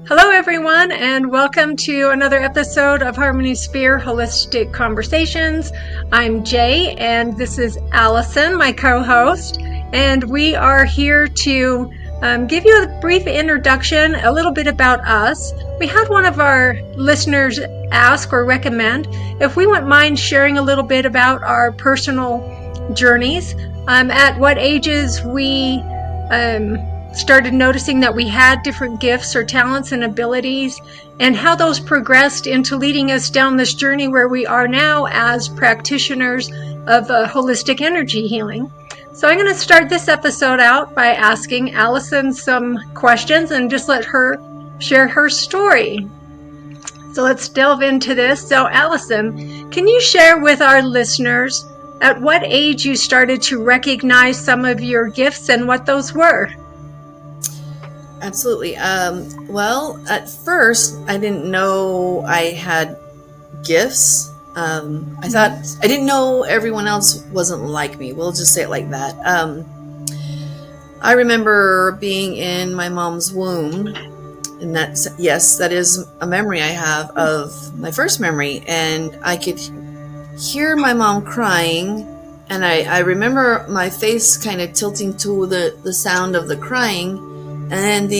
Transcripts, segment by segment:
Hello, everyone, and welcome to another episode of HarmonySphere Holistic Conversations. I'm Jay, and this is Allison, my co-host, and we are here to give you a brief introduction, a little bit about us. We had one of our listeners ask or recommend if we wouldn't mind sharing a little bit about our personal journeys, at what ages we started noticing that we had different gifts or talents and abilities, and how those progressed into leading us down this journey where we are now as practitioners of holistic energy healing. So I'm going to start this episode out by asking Allison some questions and just let her share her story. So let's delve into this. So Allison, can you share with our listeners at what age you started to recognize some of your gifts and what those were? Absolutely. Well, at first, I didn't know I had gifts. I thought I didn't know everyone else wasn't like me. We'll just say it like that. I remember being in my mom's womb, and that is a memory I have of my first memory, and I could hear my mom crying, and I remember my face kind of tilting to the sound of the crying. And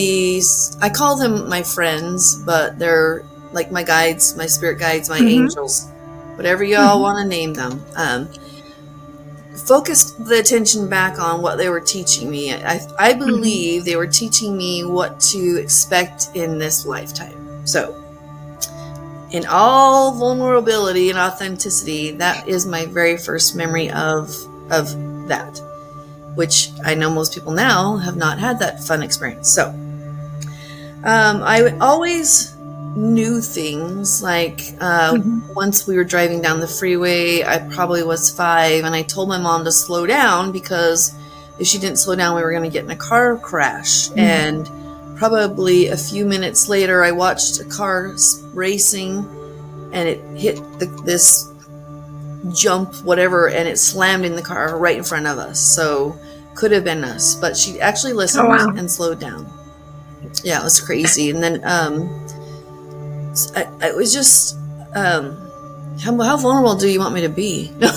I call them my friends, but they're like my guides, my spirit guides, my angels, whatever y'all want to name them. Focused the attention back on what they were teaching me. I believe they were teaching me what to expect in this lifetime. So, in all vulnerability and authenticity, that is my very first memory of that, which I know most people now have not had that fun experience. So I always knew things like once we were driving down the freeway, I probably was 5, and I told my mom to slow down because if she didn't slow down, we were going to get in a car crash. And probably a few minutes later, I watched a car racing, and it hit this jump, whatever, and it slammed in the car right in front of us. So could have been us, but she actually listened and slowed down. Yeah, it was crazy. And then I was just how vulnerable do you want me to be? Well,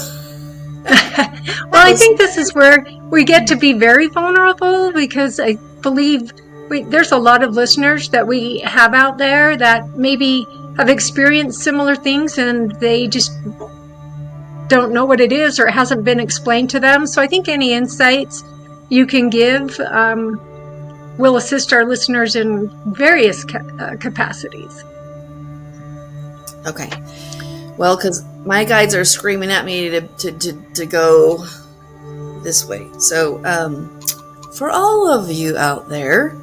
I think this is where we get to be very vulnerable, because I believe there's a lot of listeners that we have out there that maybe have experienced similar things and they just don't know what it is, or it hasn't been explained to them. So I think any insights you can give will assist our listeners in various capacities. Okay. Well, because my guides are screaming at me to go this way. So for all of you out there,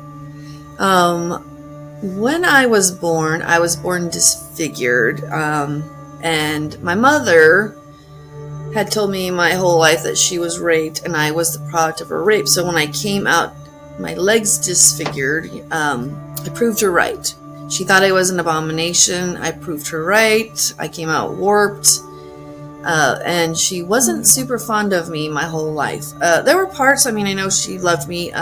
when I was born disfigured, and my mother had told me my whole life that she was raped and I was the product of her rape. So when I came out, my legs disfigured, I proved her right. She thought I was an abomination. I proved her right. I came out warped. And she wasn't super fond of me my whole life. There were parts, I know she loved me.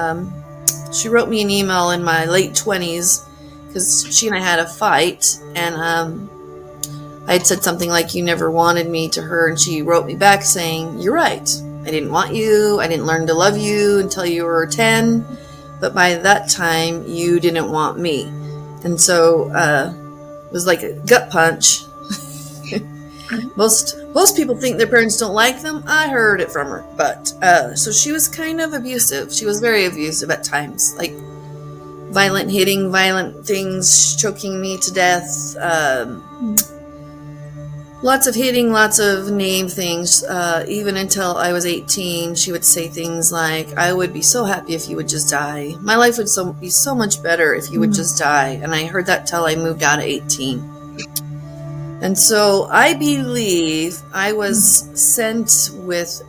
She wrote me an email in my late 20s because she and I had a fight, and I had said something like, "You never wanted me," to her, and she wrote me back saying, "You're right. I didn't want you. I didn't learn to love you until you were 10, but by that time, you didn't want me." And so it was like a gut punch. Most people think their parents don't like them. I heard it from her. But so she was kind of abusive. She was very abusive at times, like violent hitting, violent things, choking me to death. Lots of hitting, lots of name things. Even until I was 18, she would say things like, "I would be so happy if you would just die. My life would be so much better if you would just die." And I heard that till I moved out at 18. And so I believe I was sent with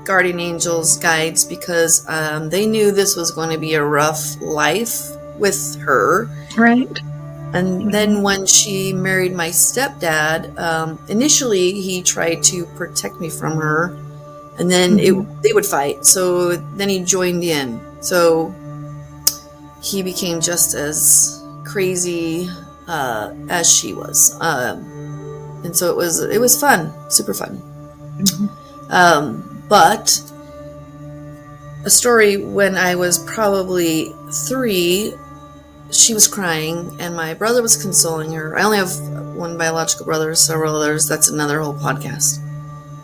guardian angels, guides, because they knew this was going to be a rough life with her. Right. And then when she married my stepdad, initially he tried to protect me from her, and then they would fight. So then he joined in. So he became just as crazy as she was. And so it was fun, super fun. But a story when I was probably 3, she was crying and my brother was consoling her. I only have one biological brother, several others. That's another whole podcast.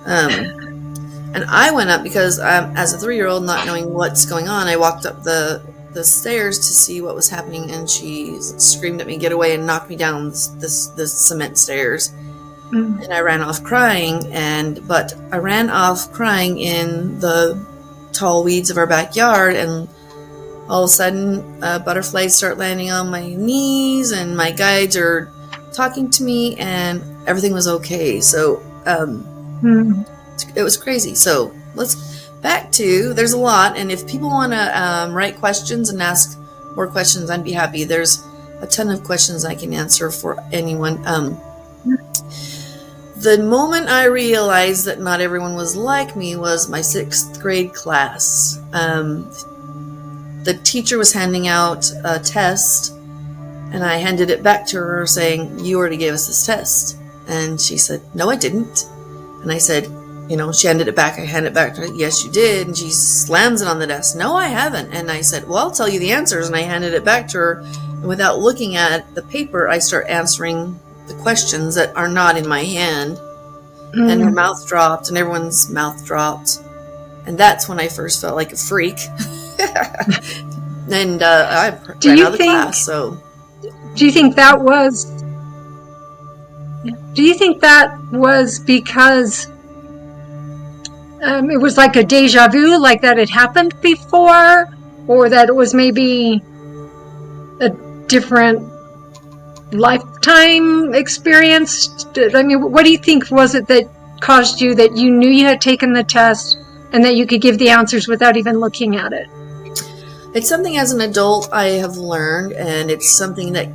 And I went up because as a 3-year-old, not knowing what's going on, I walked up the stairs to see what was happening, and she screamed at me, "Get away," and knocked me down the cement stairs. And I ran off crying, but I ran off crying in the tall weeds of our backyard, and all of a sudden butterflies start landing on my knees, and my guides are talking to me, and everything was okay. So it was crazy. So let's back to, there's a lot, and if people want to write questions and ask more questions, I'd be happy. There's a ton of questions I can answer for anyone. The moment I realized that not everyone was like me was my 6th grade class. The teacher was handing out a test, and I handed it back to her saying, "You already gave us this test." And she said, "No, I didn't." And I said, she handed it back. I handed it back to her. "Yes, you did." And she slams it on the desk. "No, I haven't." And I said, "Well, I'll tell you the answers." And I handed it back to her. And without looking at the paper, I start answering the questions that are not in my hand. And her mouth dropped, and everyone's mouth dropped. And that's when I first felt like a freak. And I ran out of the class. So, do you think that was because it was like a deja vu, like that had happened before, or that it was maybe a different lifetime experience? I mean, what do you think was it that caused you, that you knew you had taken the test and that you could give the answers without even looking at it? It's something as an adult I have learned, and it's something that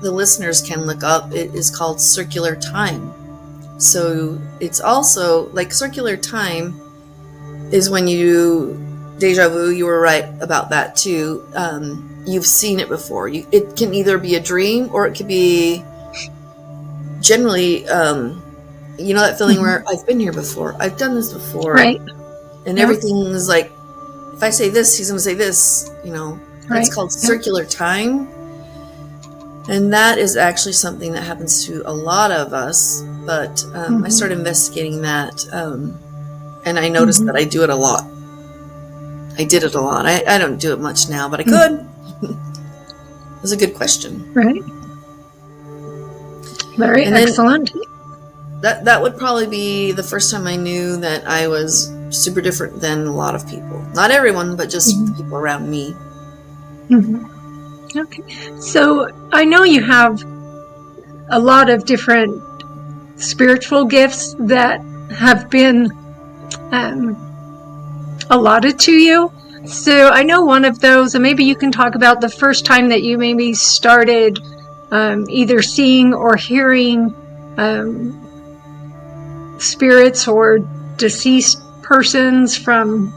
the listeners can look up. It is called circular time. So it's also like circular time is when deja vu, you were right about that too. You've seen it before. It can either be a dream, or it could be generally, that feeling where I've been here before. I've done this before. Right. And everything is like, if I say this, he's going to say this, Right. It's called circular time. And that is actually something that happens to a lot of us. But I started investigating that. And I noticed that I do it a lot. I did it a lot. I don't do it much now, but I could. It was a good question. Right. Very excellent. That would probably be the first time I knew that I was super different than a lot of people. Not everyone, but just the people around me. Okay. So I know you have a lot of different spiritual gifts that have been allotted to you. So I know one of those, and maybe you can talk about the first time that you maybe started either seeing or hearing spirits or deceased persons from.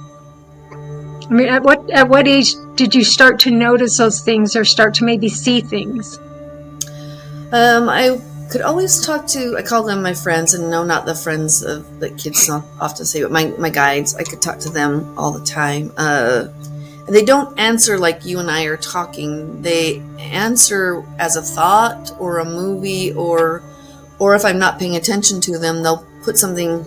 I mean, at what age did you start to notice those things, or start to maybe see things? I could always talk to, I call them my friends, and no, not the friends that kids often say, but my guides. I could talk to them all the time. And they don't answer like you and I are talking. They answer as a thought or a movie, or if I'm not paying attention to them, they'll put something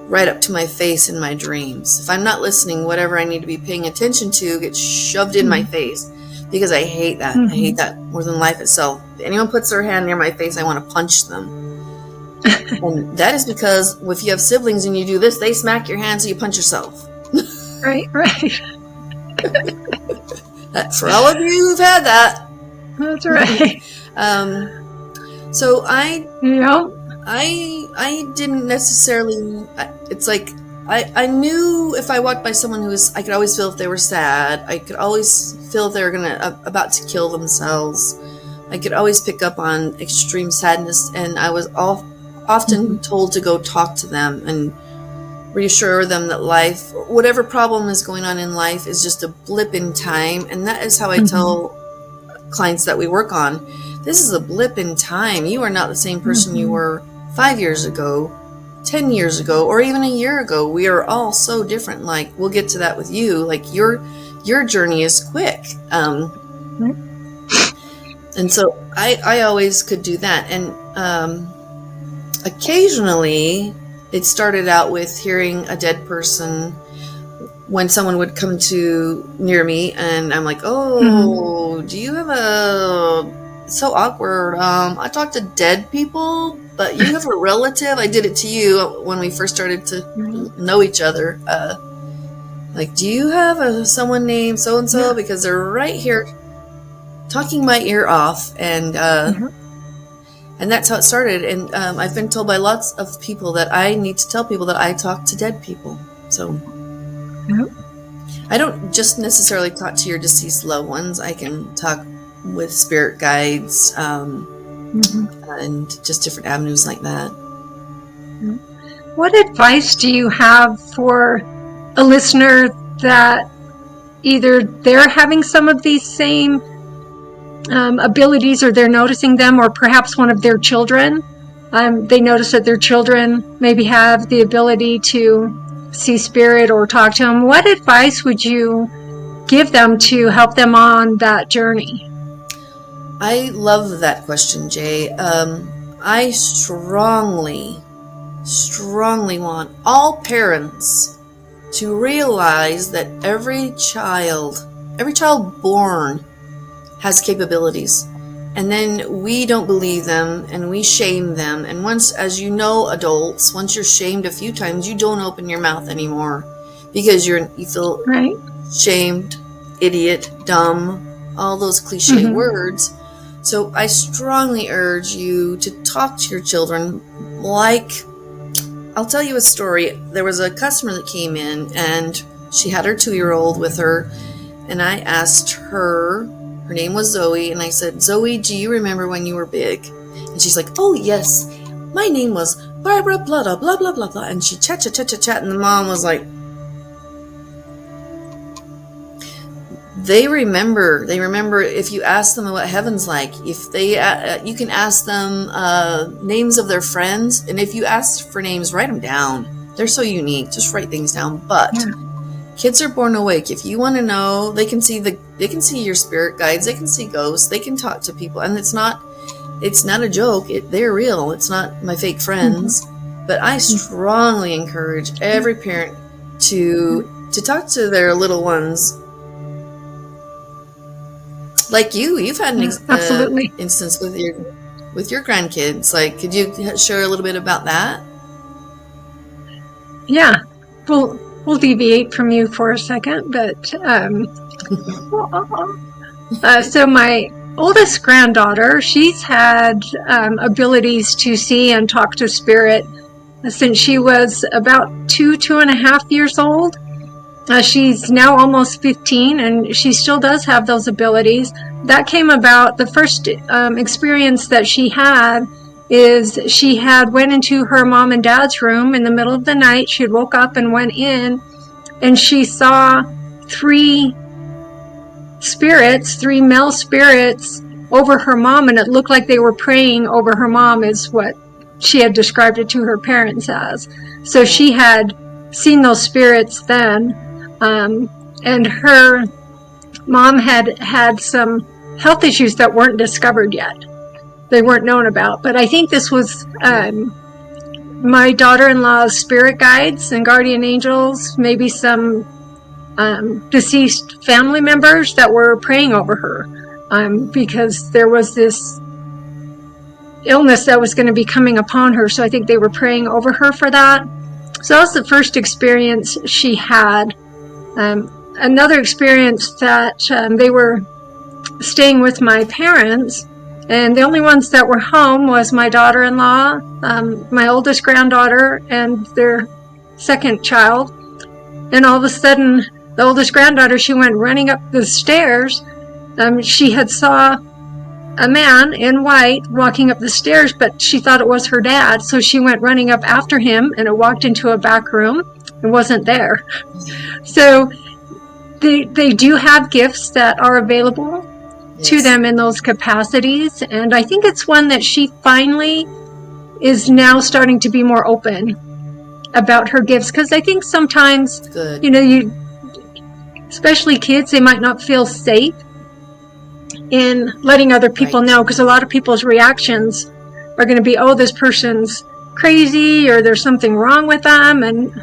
right up to my face in my dreams. If I'm not listening, whatever I need to be paying attention to gets shoved in my face, because I hate that. I hate that more than life itself. If anyone puts their hand near my face, I want to punch them. And that is because if you have siblings and you do this, they smack your hand, so you punch yourself. Right. For all of you who've had that. That's right. So I didn't necessarily, it's like, I knew if I walked by someone I could always feel if they were sad. I could always feel if they were about to kill themselves. I could always pick up on extreme sadness, and I was often told to go talk to them and reassure them that life, whatever problem is going on in life, is just a blip in time. And that is how I tell clients that we work on, this is a blip in time. You are not the same person you were 5 years ago, 10 years ago, or even a year ago. We are all so different. Like, we'll get to that with you. Like, your journey is quick. And so I always could do that. And occasionally it started out with hearing a dead person when someone would come to near me, and I'm like, oh, do you have it's so awkward. I talk to dead people, but you have a relative. I did it to you when we first started to know each other. Like, do you have someone named so-and-so? Because they're right here talking my ear off. And that's how it started. And I've been told by lots of people that I need to tell people that I talk to dead people. So I don't just necessarily talk to your deceased loved ones. I can talk with spirit guides and just different avenues like that. What advice do you have for a listener that either they're having some of these same abilities, or they're noticing them, or perhaps one of their children, they notice that their children maybe have the ability to see spirit or talk to them? What advice would you give them to help them on that journey? I love that question, Jay. I strongly want all parents to realize that every child born has capabilities. And then we don't believe them and we shame them. And once, as you know, adults, once you're shamed a few times, you don't open your mouth anymore because you feel shamed, idiot, dumb, all those cliche words. So I strongly urge you to talk to your children. Like, I'll tell you a story. There was a customer that came in and she had her 2-year-old with her. And I asked her name was Zoe, and I said, Zoe, do you remember when you were big? And she's like, oh yes, my name was Barbara blah blah blah blah blah blah. And she chat, and the mom was like, they remember if you ask them what heaven's like. If they you can ask them names of their friends, and if you ask for names, write them down. They're so unique. Just write things down. But kids are born awake. If you want to know, they can see your spirit guides. They can see ghosts. They can talk to people, and it's not a joke. They're real. It's not my fake friends. But I strongly encourage every parent to talk to their little ones. Like you've had an instance with your grandkids. Like, could you share a little bit about that? Yeah. We'll deviate from you for a second, but so my oldest granddaughter, she's had abilities to see and talk to spirit since she was about 2.5 years old. She's now almost 15, and she still does have those abilities. That came about, the first experience that she had is she had went into her mom and dad's room in the middle of the night. She had woke up and went in, and she saw 3 male spirits over her mom, and it looked like they were praying over her mom, is what she had described it to her parents as. So she had seen those spirits then, and her mom had some health issues that weren't discovered yet. They weren't known about, but I think this was my daughter-in-law's spirit guides and guardian angels, maybe some deceased family members that were praying over her, because there was this illness that was going to be coming upon her. So I think they were praying over her for that. So that was the first experience she had. Another experience that they were staying with my parents, and the only ones that were home was my daughter-in-law, my oldest granddaughter, and their second child. And all of a sudden, the oldest granddaughter, she went running up the stairs. She had saw a man in white walking up the stairs, but she thought it was her dad. So she went running up after him, and it walked into a back room. It wasn't there. So they do have gifts that are available. to them in those capacities. And I think it's one that she finally is now starting to be more open about her gifts. Because I think sometimes, Good. especially kids, they might not feel safe in letting other people know, because a lot of people's reactions are going to be, oh, this person's crazy, or there's something wrong with them. And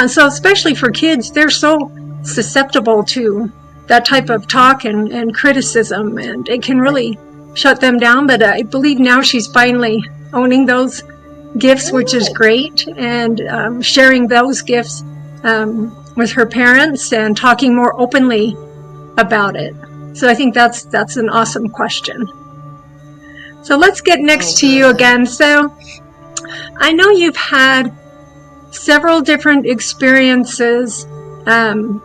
so especially for kids, they're so susceptible to that type of talk and criticism, and it can really shut them down. But I believe now she's finally owning those gifts, which is great, and sharing those gifts with her parents and talking more openly about it. So I think that's an awesome question. So let's get next to you again. So I know you've had several different experiences, and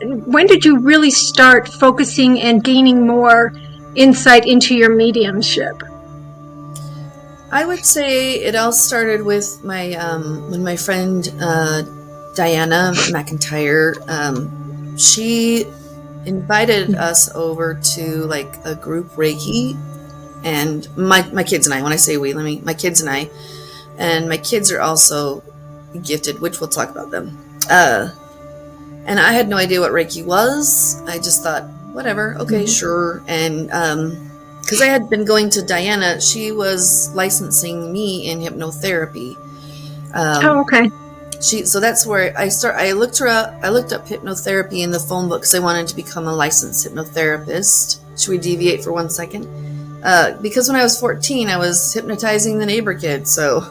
when did you really start focusing and gaining more insight into your mediumship? I would say it all started with my when my friend Diana McIntyre, she invited us over to like a group Reiki, and my kids and I. When I say we, my kids and I, and my kids are also gifted, which we'll talk about them. And I had no idea what Reiki was. I just thought, whatever, okay, sure. And because I had been going to Diana, she was licensing me in hypnotherapy. Okay. So that's where I looked her up. I looked up hypnotherapy in the phone book because I wanted to become a licensed hypnotherapist. Should we deviate for 1 second? Because when I was 14, I was hypnotizing the neighbor kid. So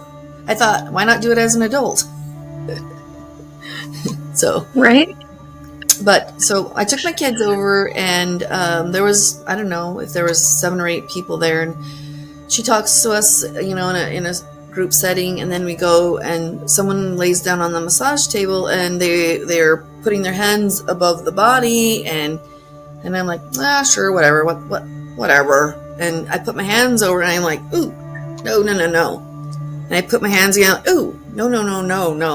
I thought, why not do it as an adult? So right. But so I took my kids over, and there was, I don't know if there was 7 or 8 people there, and she talks to us, in a group setting, and then we go and someone lays down on the massage table, and they're putting their hands above the body, and I'm like, sure, whatever, whatever. And I put my hands over, and I'm like, ooh, no. And I put my hands again, ooh, no.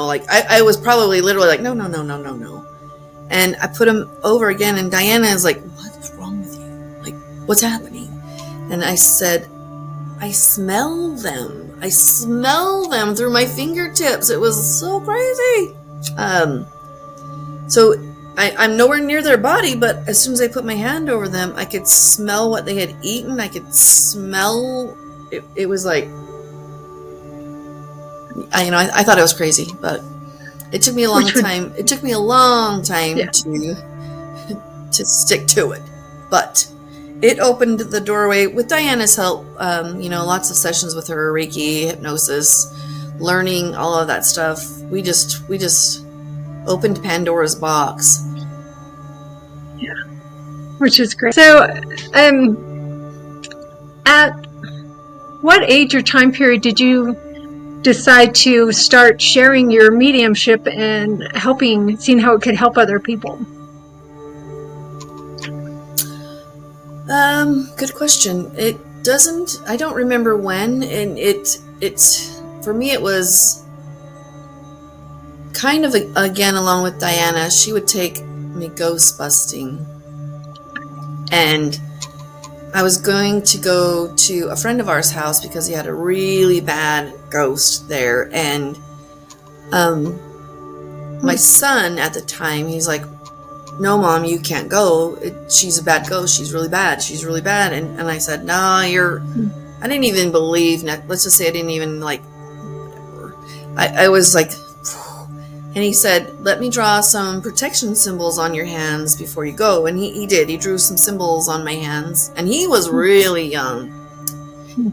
Like I was probably literally like, no. And I put them over again, and Diana is like, what is wrong with you? Like, what's happening? And I said, I smell them. I smell them through my fingertips. It was so crazy. So I'm nowhere near their body, but as soon as I put my hand over them, I could smell what they had eaten. I could smell, it was like, I thought it was crazy, but it took me a long time. It took me a long time to stick to it, but it opened the doorway with Diana's help. Lots of sessions with her, Reiki, hypnosis, learning all of that stuff. We just opened Pandora's box. Yeah, which is great. So, at what age or time period did you decide to start sharing your mediumship and seeing how it could help other people? Good question. I don't remember when, and it's for me, it was kind of, again, along with Diana, she would take me ghost busting, and I was going to go to a friend of ours' house because he had a really bad ghost there, and my son at the time, he's like, no, Mom, you can't go. She's a bad ghost. She's really bad. And I said, no, I didn't even believe, let's just say I didn't even whatever. I was like, and he said, let me draw some protection symbols on your hands before you go. And he did. He drew some symbols on my hands, and he was really young.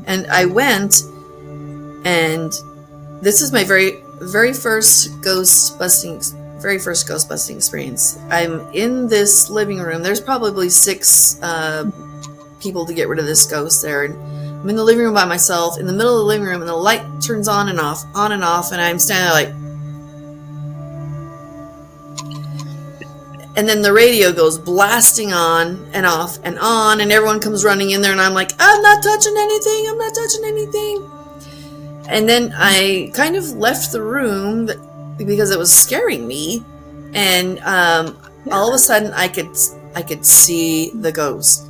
And I went, and this is my very first ghost busting experience. I'm in this living room. There's probably 6 people to get rid of this ghost there. And I'm in the living room by myself, in the middle of the living room, and the light turns on and off, and I'm standing there like, and then the radio goes blasting on and off and on, and everyone comes running in there, and I'm like, I'm not touching anything. And then I kind of left the because it was scaring me, and all of a sudden I could I could see the ghost.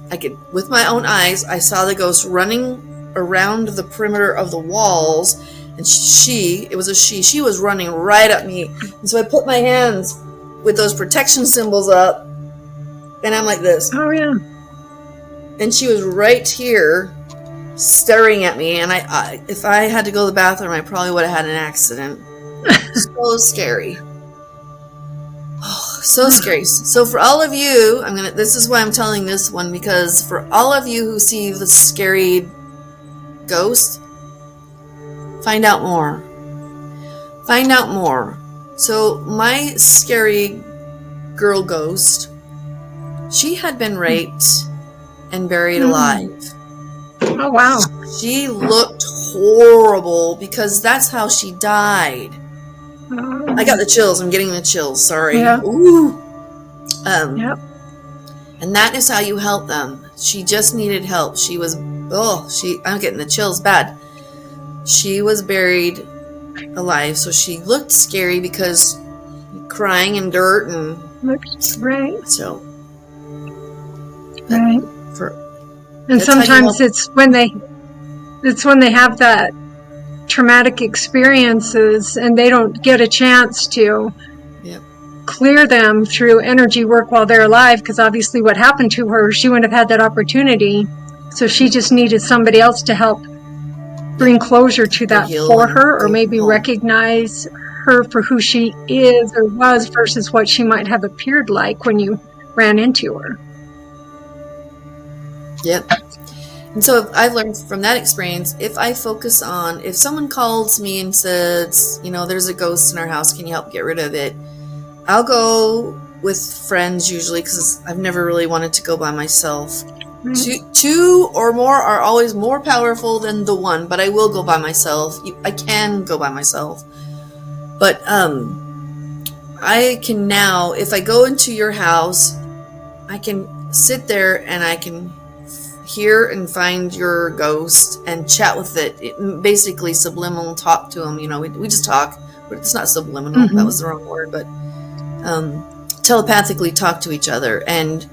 With my own eyes, I saw the ghost running around the perimeter of the walls, and she was running right at me. And so I put my hands with those protection symbols up, and I'm like this. Oh, yeah. And she was right here staring at me, and if I had to go to the bathroom, I probably would have had an accident. So scary. Oh, so scary. So for all of you, this is why I'm telling this one, because for all of you who see the scary ghost, find out more. Find out more. So my scary girl ghost, she had been raped and buried alive. Oh, wow. She looked horrible because that's how she died. I got the chills. I'm getting the chills. Sorry. Yeah. Ooh. Yep. And that is how you help them. She just needed help. I'm getting the chills bad. She was buried alive, so she looked scary because crying in dirt and right. So right. And sometimes it's when they have that traumatic experiences and they don't get a chance to clear them through energy work while they're alive, because obviously what happened to her, she wouldn't have had that opportunity. So she just needed somebody else to help bring closure to that for her, or maybe recognize her for who she is or was versus what she might have appeared like when you ran into her. Yep. And so I've learned from that experience, if someone calls me and says, there's a ghost in our house, can you help get rid of it? I'll go with friends usually, because I've never really wanted to go by myself. Two or more are always more powerful than the one, but I will go by myself. I can go by myself. But I can now, if I go into your house, I can sit there and I can hear and find your ghost and chat with it. Basically subliminal talk to them. We just talk. It's not subliminal. That was the wrong word, but telepathically talk to each other. And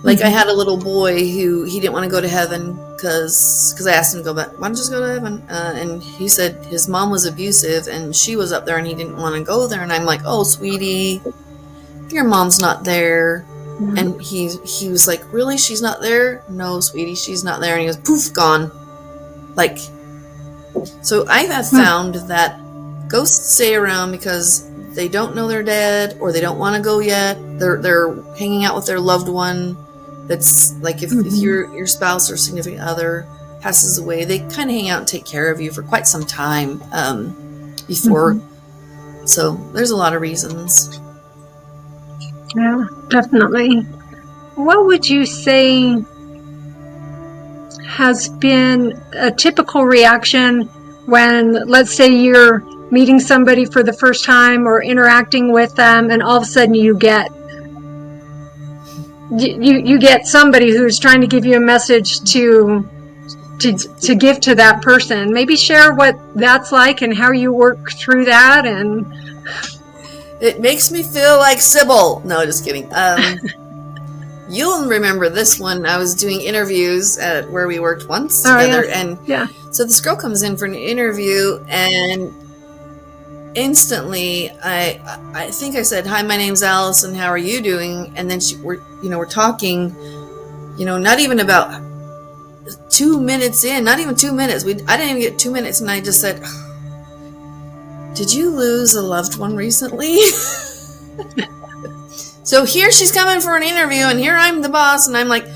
like I had a little boy who he didn't want to go to heaven because I asked him to go back. Why don't you just go to heaven? And he said his mom was abusive and she was up there and he didn't want to go there. And I'm like, oh, sweetie, your mom's not there. And he was like, really? She's not there? No, sweetie, she's not there. And he goes, poof, gone. So I have found that ghosts stay around because they don't know they're dead, or they don't want to go yet. They're hanging out with their loved one. That's like if your spouse or significant other passes away, they kind of hang out and take care of you for quite some time before. So there's a lot of reasons. Yeah, definitely. What would you say has been a typical reaction when, let's say, you're meeting somebody for the first time or interacting with them, and all of a sudden you get somebody who's trying to give you a message to give to that person? Maybe share what that's like and how you work through that. And it makes me feel like Sybil. No, just kidding. You'll remember this one. I was doing interviews at where we worked once together. Yes. And so this girl comes in for an interview, and instantly I think I said, hi, my name's Allison, how are you doing? And then we're talking, not even about 2 minutes in, not even 2 minutes. I didn't even get 2 minutes, and I just said, did you lose a loved one recently? So here she's coming for an interview, and here I'm the boss, and I'm like,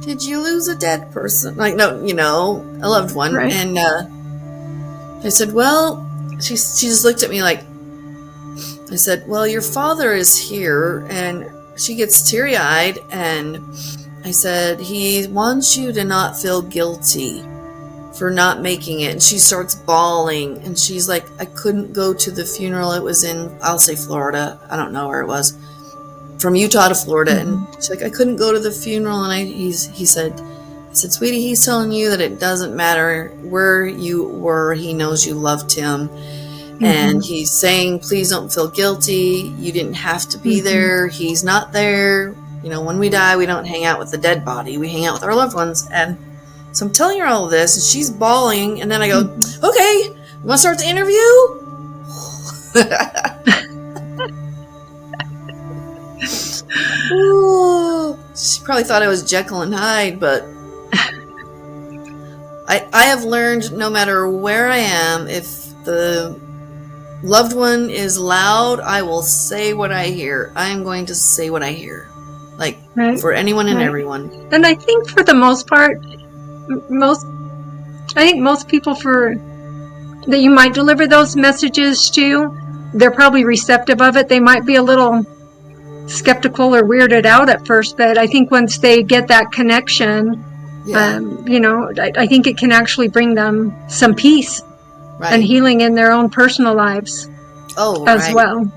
did you lose a dead person? Like, no, a loved one. Right. And I said, well, she just looked at me like, I said, well, your father is here. And she gets teary-eyed, and I said, he wants you to not feel guilty for not making it. And she starts bawling, and she's like, I couldn't go to the funeral. It was in, I'll say Florida. I don't know where it was. From Utah to Florida. And she's like, I couldn't go to the funeral. And I said, sweetie, he's telling you that it doesn't matter where you were. He knows you loved him. And he's saying, please don't feel guilty. You didn't have to be there. He's not there. when we die, we don't hang out with the dead body. We hang out with our loved ones. And so I'm telling her all of this, and she's bawling. And then I go, okay, you want to start the interview? Ooh, she probably thought I was Jekyll and Hyde, but I have learned no matter where I am, if the loved one is loud, I will say what I hear. I am going to say what I hear. Like, right. For anyone and everyone. And I think for the most part, most people that you might deliver those messages to, they're probably receptive of it. They might be a little skeptical or weirded out at first, but I think once they get that connection, I think it can actually bring them some peace and healing in their own personal lives as well.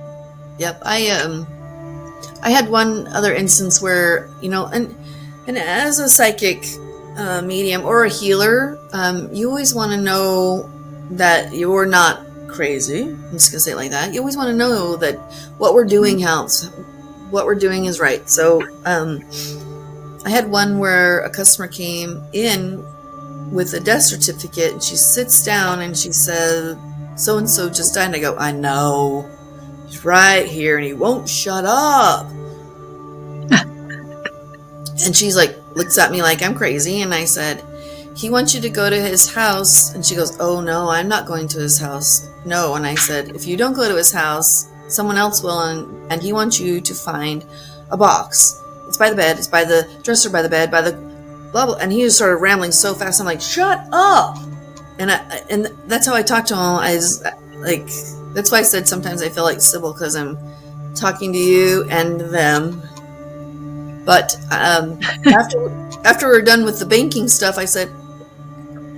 Yep. I had one other instance where, and as a psychic medium or a healer, you always want to know that you're not crazy. I'm just going to say it like that. You always want to know that what we're doing helps. What we're doing is right. So I had one where a customer came in with a death certificate, and she sits down and she said, so-and-so just died. And I go, I know. He's right here and he won't shut up. And she's like, looks at me like I'm crazy. And I said, he wants you to go to his house. And she goes, oh no, I'm not going to his house. No. And I said, if you don't go to his house, someone else will. And he wants you to find a box. It's by the bed. It's by the dresser, by the bed, by the blah, blah. And he just started rambling so fast. I'm like, shut up. And that's how I talk to him. I was like, that's why I said sometimes I feel like Sybil, because I'm talking to you and them. But after we're done with the banking stuff, I said,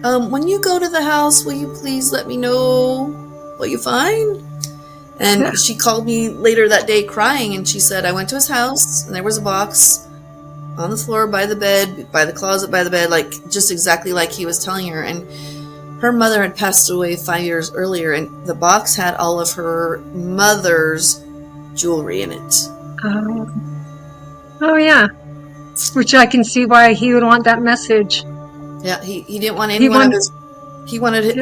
when you go to the house, will you please let me know what you find? And she called me later that day crying, and she said, I went to his house, and there was a box on the floor by the bed, by the closet, by the bed, like just exactly like he was telling her. And her mother had passed away 5 years earlier, and the box had all of her mother's jewelry in it. Oh yeah. Which I can see why he would want that message. Yeah, he didn't want anyone of his... He wanted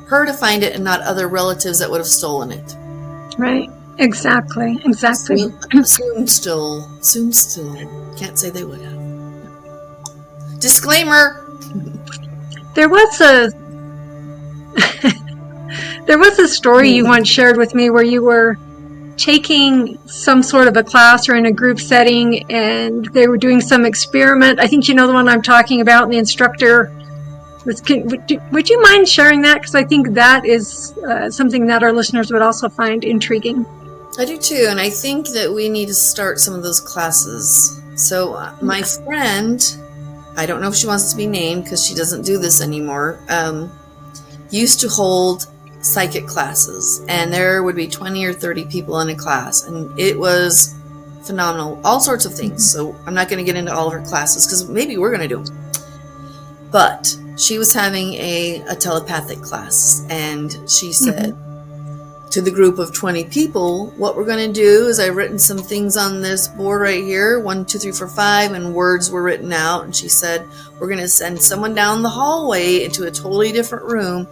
her to find it and not other relatives that would have stolen it. Right. Exactly. Soon still. Can't say they would have. Disclaimer. There was a story you once shared with me where you were taking some sort of a class or in a group setting, and they were doing some experiment. I think you know the one I'm talking about, and the instructor was... Would you mind sharing that? Because I think that is something that our listeners would also find intriguing. I do too, and I think that we need to start some of those classes. So my friend, I don't know if she wants to be named because she doesn't do this anymore, used to hold psychic classes, and there would be 20 or 30 people in a class, and it was phenomenal. All sorts of things. So I'm not going to get into all of her classes because maybe we're going to do them. But she was having a telepathic class, and she said to the group of 20 people, what we're going to do is I've written some things on this board right here, 1, 2, 3, 4, 5, and words were written out. And she said, we're going to send someone down the hallway into a totally different room,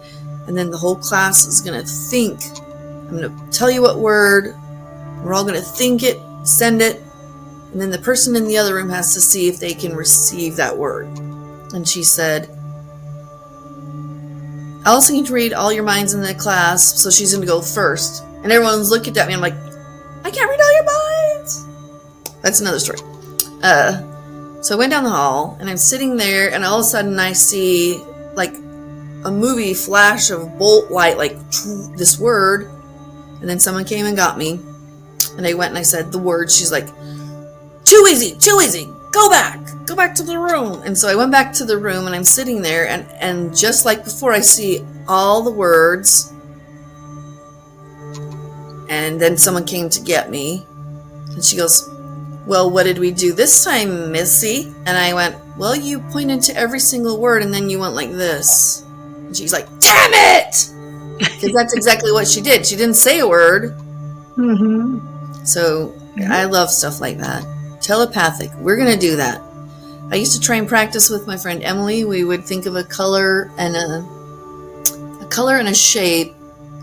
and then the whole class is going to think. I'm going to tell you what word. We're all going to think it, send it, and then the person in the other room has to see if they can receive that word. And she said, Allison, you can read all your minds in the class, so she's going to go first. And everyone's looking at me. I'm like, I can't read all your minds. That's another story. So I went down the hall, and I'm sitting there, and all of a sudden I see like a movie flash of bolt light, like this word. And then someone came and got me, and I went and I said the word. She's like, too easy, go back to the room. And so I went back to the room, and I'm sitting there, and just like before, I see all the words. And then someone came to get me, and she goes, well, what did we do this time, Missy? And I went, well, you pointed to every single word, and then you went like this. And she's like, damn it! Because that's exactly what she did. She didn't say a word. So I love stuff like that. Telepathic. We're going to do that. I used to try and practice with my friend Emily. We would think of a color and a shape,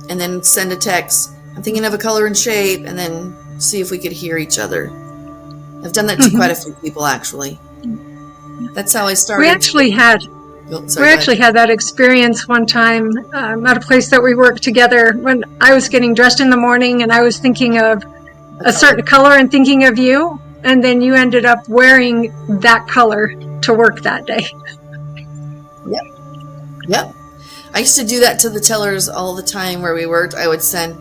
and then send a text. I'm thinking of a color and shape, and then see if we could hear each other. I've done that to quite a few people, actually. That's how I started. We actually had that experience one time at a place that we worked together when I was getting dressed in the morning, and I was thinking of a certain color and thinking of you, and then you ended up wearing that color to work that day. Yep. I used to do that to the tellers all the time where we worked. I would send,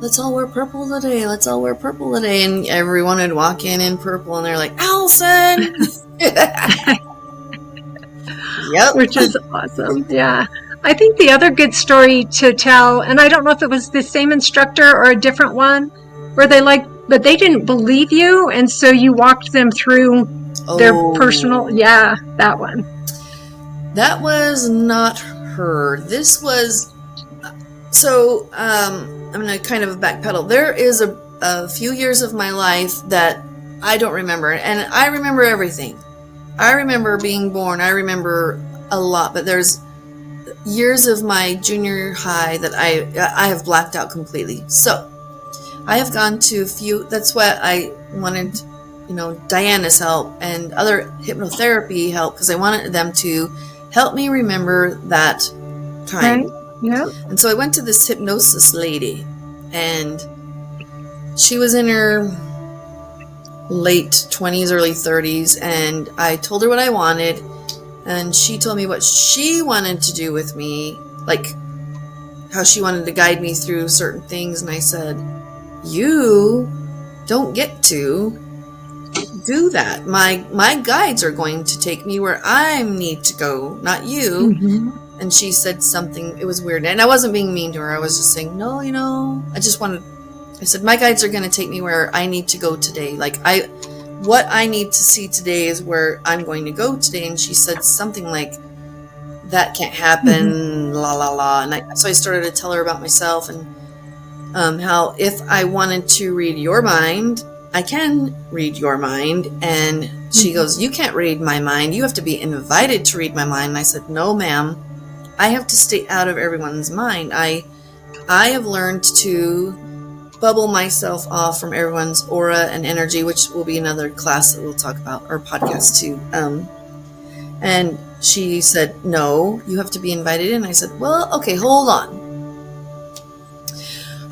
let's all wear purple today. Let's all wear purple today. And everyone would walk in purple, and they're like, Allison! Yep. Which is awesome. Yeah. I think the other good story to tell, and I don't know if it was the same instructor or a different one, where but they didn't believe you, and so you walked them through their personal, that one. That was not her. This was, so I'm going to kind of backpedal. There is a few years of my life that I don't remember, and I remember everything. I remember being born. I remember a lot, but there's years of my junior high that I have blacked out completely. So I have gone to a few. That's why I wanted, Diana's help and other hypnotherapy help, because I wanted them to help me remember that time. Right. Yeah. And so I went to this hypnosis lady, and she was in her late 20s, early 30s, and I told her what I wanted, and she told me what she wanted to do with me, like how she wanted to guide me through certain things. And I said, you don't get to do that. My guides are going to take me where I need to go, not you. Mm-hmm. And she said something, it was weird, and I wasn't being mean to her. I was just saying, no, I said, my guides are going to take me where I need to go today. Like, what I need to see today is where I'm going to go today. And she said something like, that can't happen, la, la, la. And so I started to tell her about myself, and how if I wanted to read your mind, I can read your mind. And she goes, you can't read my mind. You have to be invited to read my mind. And I said, no, ma'am. I have to stay out of everyone's mind. I have learned to bubble myself off from everyone's aura and energy, which will be another class that we'll talk about, or podcast too. And she said, no, you have to be invited in. I said, well, okay, hold on.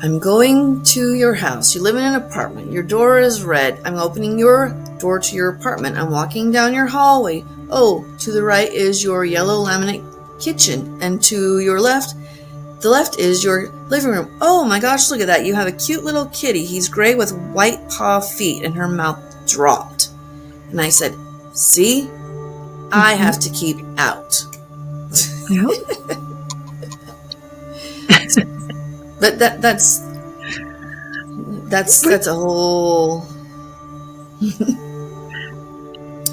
I'm going to your house. You live in an apartment. Your door is red. I'm opening your door to your apartment. I'm walking down your hallway. Oh, to the right is your yellow laminate kitchen, and to your left, the left is your living room. Oh my gosh, look at that. You have a cute little kitty. He's gray with white paw feet, and her mouth dropped. And I said, see, I have to keep out. Yep. But that's a whole.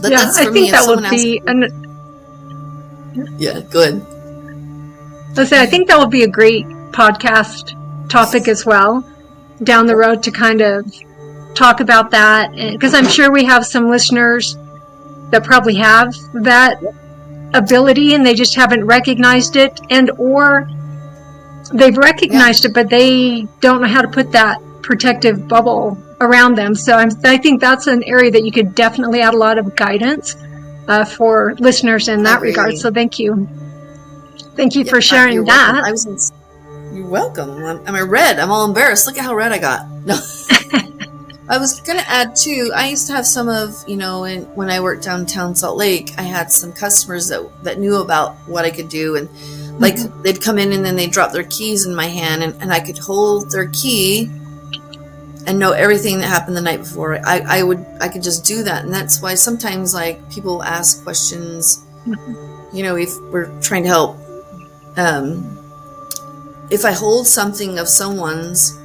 But yeah, that's for I me. think that would be. Yeah, good. I think that would be a great podcast topic as well down the road to kind of talk about that, because I'm sure we have some listeners that probably have that ability and they just haven't recognized it, and or they've recognized it but they don't know how to put that protective bubble around them. So I think that's an area that you could definitely add a lot of guidance for listeners in that regard. So thank you for sharing that. You're welcome. I'm all embarrassed. Look at how red I got. No. I was going to add too, I used to have some of, when I worked downtown Salt Lake, I had some customers that knew about what I could do. And like they'd come in and then they'd drop their keys in my hand, and I could hold their key and know everything that happened the night before. I could just do that. And that's why sometimes like people ask questions, if we're trying to help. If I hold something of someone's,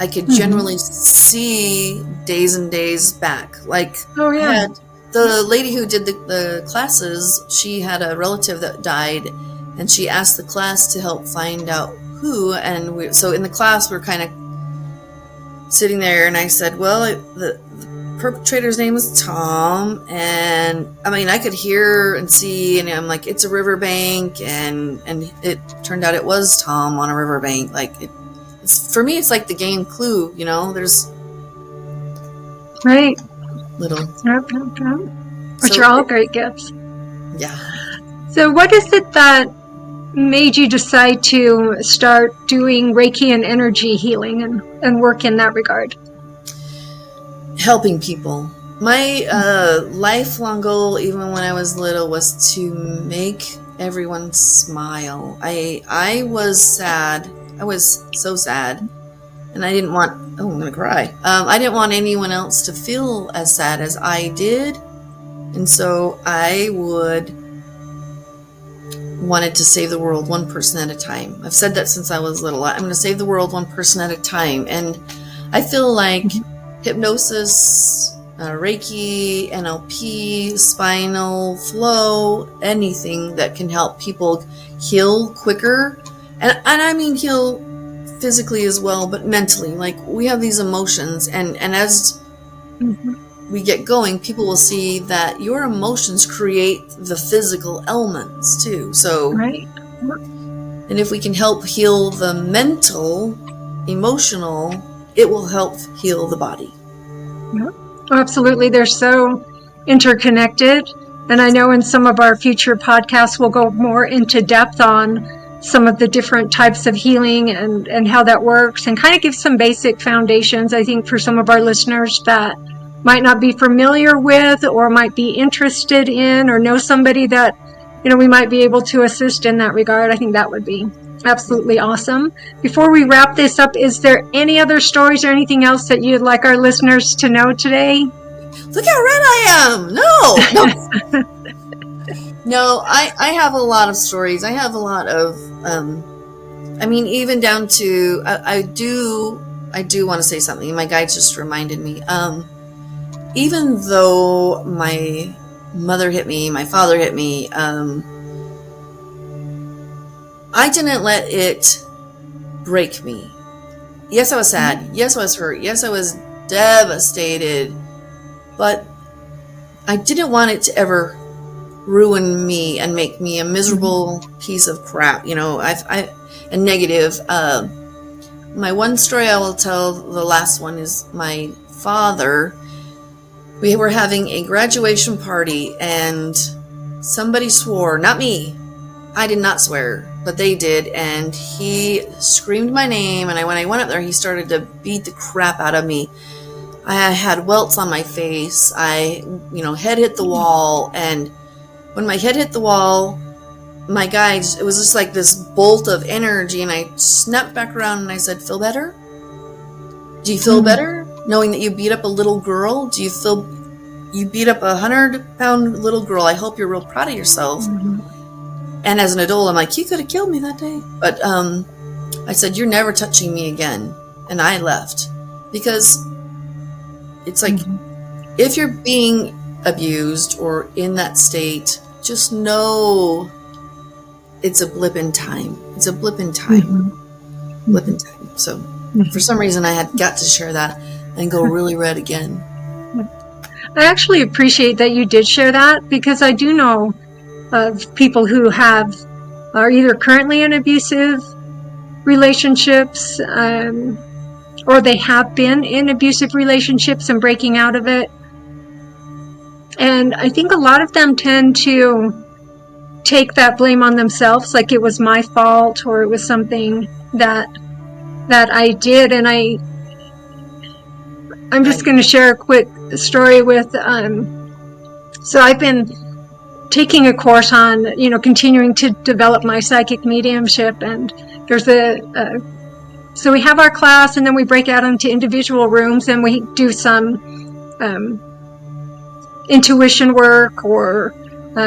I could generally see days and days back. Like, the lady who did the classes, she had a relative that died, and she asked the class to help find out who. And so in the class, we're kind of sitting there, and I said, well, perpetrator's name was Tom, and I mean, I could hear and see, and I'm like, it's a riverbank, and it turned out it was Tom on a riverbank. Like, it's for me, it's like the game Clue, you know. There's right little, which are all great gifts. Yeah. So, what is it that made you decide to start doing Reiki and energy healing and work in that regard? Helping people. My lifelong goal, even when I was little, was to make everyone smile. I was sad. I was so sad, and I didn't want. Oh, I'm gonna cry. I didn't want anyone else to feel as sad as I did, and so I wanted to save the world one person at a time. I've said that since I was little. I'm going to save the world one person at a time, and I feel like hypnosis, Reiki, NLP, spinal flow, anything that can help people heal quicker. And I mean heal physically as well, but mentally. Like, we have these emotions, and as we get going, people will see that your emotions create the physical elements too. So, right. And if we can help heal the mental, emotional, it will help heal the body. Yeah. Absolutely. They're so interconnected. And I know in some of our future podcasts, we'll go more into depth on some of the different types of healing and how that works, and kind of give some basic foundations, I think, for some of our listeners that might not be familiar with or might be interested in or know somebody that, you know, we might be able to assist in that regard. I think that would be absolutely awesome. Before we wrap this up, is there any other stories or anything else that you'd like our listeners to know today? Look how red I am. No, I have a lot of stories. I have a lot of, I mean, even down to, I do want to say something. My guide just reminded me, even though my mother hit me, my father hit me, I didn't let it break me. Yes, I was sad. Yes, I was hurt. Yes, I was devastated. But I didn't want it to ever ruin me and make me a miserable piece of crap, you know, and negative. My one story I will tell, the last one, is my father. We were having a graduation party, and somebody swore, not me. I did not swear, but they did, and he screamed my name, and when I went up there, he started to beat the crap out of me. I had welts on my face. Head hit the wall, and when my head hit the wall, my guides, it was just like this bolt of energy, and I snapped back around and I said, "Feel better? Do you feel better knowing that you beat up a little girl? Do you feel you beat up 100-pound little girl? I hope you're real proud of yourself." And as an adult, I'm like, "You could have killed me that day." But I said, "You're never touching me again." And I left, because it's like, if you're being abused or in that state, just know it's a blip in time. It's a blip in time. Blip in time. So for some reason, I had got to share that and go really red again. I actually appreciate that you did share that, because I do know of people who are either currently in abusive relationships, or they have been in abusive relationships and breaking out of it. And I think a lot of them tend to take that blame on themselves, like it was my fault, or it was something that I did. And I'm just going to share a quick story with, so I've been taking a course on, continuing to develop my psychic mediumship, and there's so we have our class, and then we break out into individual rooms, and we do some intuition work or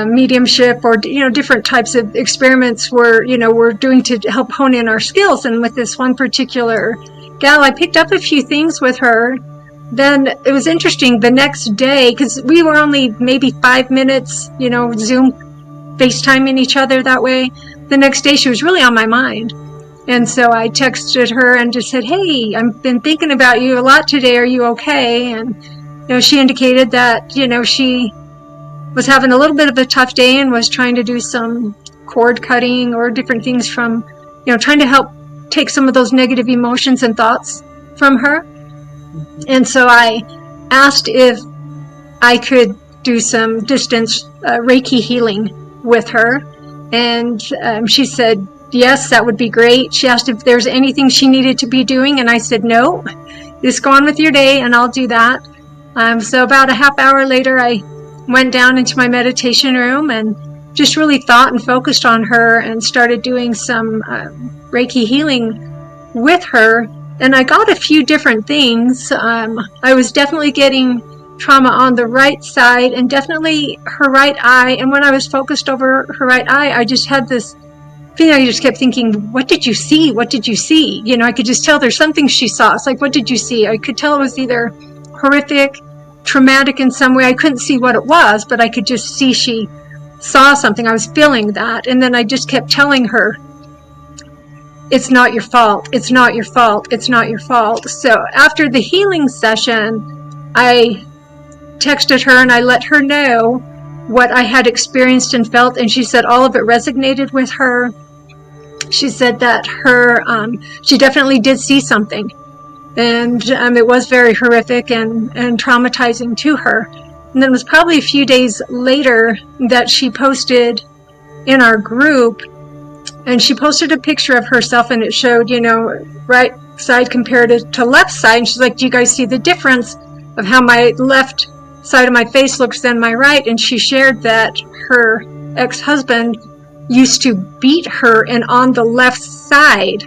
mediumship, or different types of experiments we're doing to help hone in our skills. And with this one particular gal, I picked up a few things with her. Then it was interesting the next day, because we were only maybe 5 minutes, Zoom FaceTiming each other that way. The next day she was really on my mind. And so I texted her and just said, "Hey, I've been thinking about you a lot today. Are you okay?" And she indicated that, she was having a little bit of a tough day and was trying to do some cord cutting or different things from, trying to help take some of those negative emotions and thoughts from her. And so I asked if I could do some distance Reiki healing with her. And she said, yes, that would be great. She asked if there's anything she needed to be doing. And I said, no, just go on with your day and I'll do that. So about a half hour later, I went down into my meditation room and just really thought and focused on her and started doing some Reiki healing with her. And I got a few different things. I was definitely getting trauma on the right side and definitely her right eye. And when I was focused over her right eye, I just had this feeling. I just kept thinking, what did you see? What did you see? I could just tell there's something she saw. It's like, what did you see? I could tell it was either horrific, traumatic in some way. I couldn't see what it was, but I could just see she saw something. I was feeling that. And then I just kept telling her, it's not your fault. It's not your fault. It's not your fault. So after the healing session, I texted her and I let her know what I had experienced and felt. And she said all of it resonated with her. She said that she definitely did see something. And it was very horrific and traumatizing to her. And then it was probably a few days later that she posted in our group, and she posted a picture of herself and it showed, right side compared to left side. And she's like, do you guys see the difference of how my left side of my face looks than my right? And she shared that her ex-husband used to beat her and on the left side.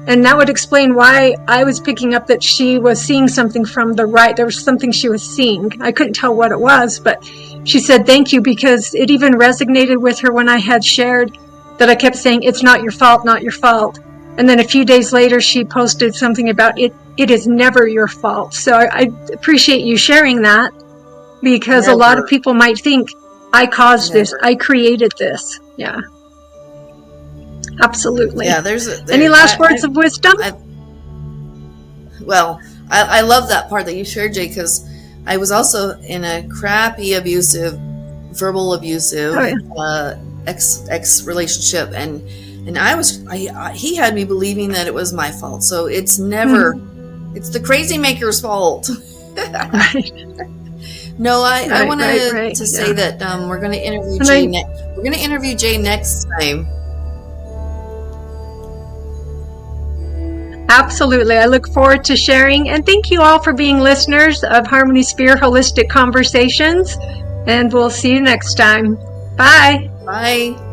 And that would explain why I was picking up that she was seeing something from the right. There was something she was seeing. I couldn't tell what it was, but she said, thank you, because it even resonated with her when I had shared that I kept saying, it's not your fault, not your fault. And then a few days later, she posted something about it is never your fault. So I appreciate you sharing that, because a lot of people might think, I caused this, I created this. Yeah. Absolutely. Yeah, any last words of wisdom? I love that part that you shared, Jay, because I was also in a crappy verbal abusive ex relationship, and he had me believing that it was my fault. So it's never it's the crazy maker's fault. Right. No, I wanted to say that we're going to interview Jay we're going to interview Jay next time. Absolutely. I look forward to sharing, and thank you all for being listeners of HarmonySphere Holistic Conversations, and we'll see you next time. Bye. Bye.